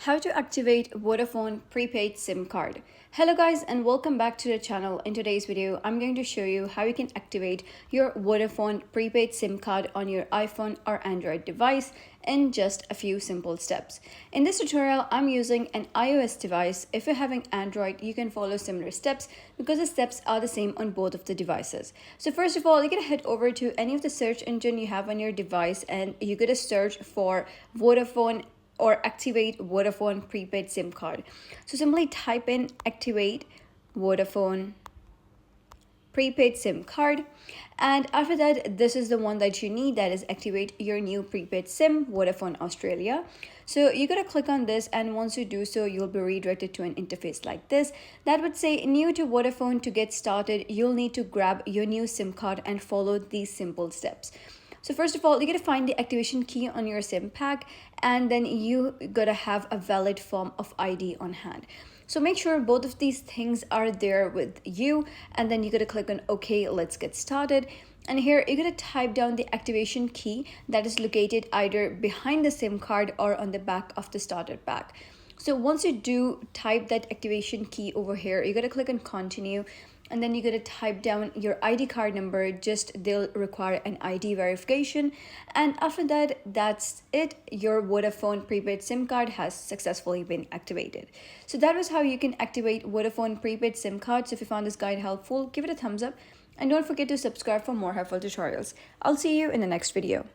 How to activate Vodafone prepaid SIM card. Hello guys and welcome back to the channel. In today's video, I'm going to show you how you can activate your Vodafone prepaid SIM card on your iPhone or Android device in just a few simple steps. In this tutorial, I'm using an iOS device. If you're having Android, you can follow similar steps because the steps are the same on both of the devices. So first of all, you're gonna head over to any of the search engine you have on your device and you're gonna search for Vodafone or activate Vodafone prepaid SIM card. So simply type in activate Vodafone prepaid SIM card, and after that this is the one that you need, that is activate your new prepaid SIM Vodafone Australia. So you're gonna click on this, and once you do so, you'll be redirected to an interface like this that would say new to Vodafone. To get started, you'll need to grab your new SIM card and follow these simple steps. So first of all, you're gonna find the activation key on your SIM pack, and then you gotta have a valid form of ID on hand. So make sure both of these things are there with you, and then you gotta click on OK, let's get started. And here you're gonna type down the activation key that is located either behind the SIM card or on the back of the starter pack. So once you do type that activation key over here, you're gonna click on continue, and then you're going to type down your ID card number. Just they'll require an ID verification, and after that, that's it. Your Vodafone prepaid SIM card has successfully been activated. So that was how you can activate Vodafone prepaid SIM card. So if you found this guide helpful, give it a thumbs up and don't forget to subscribe for more helpful tutorials. I'll see you in the next video.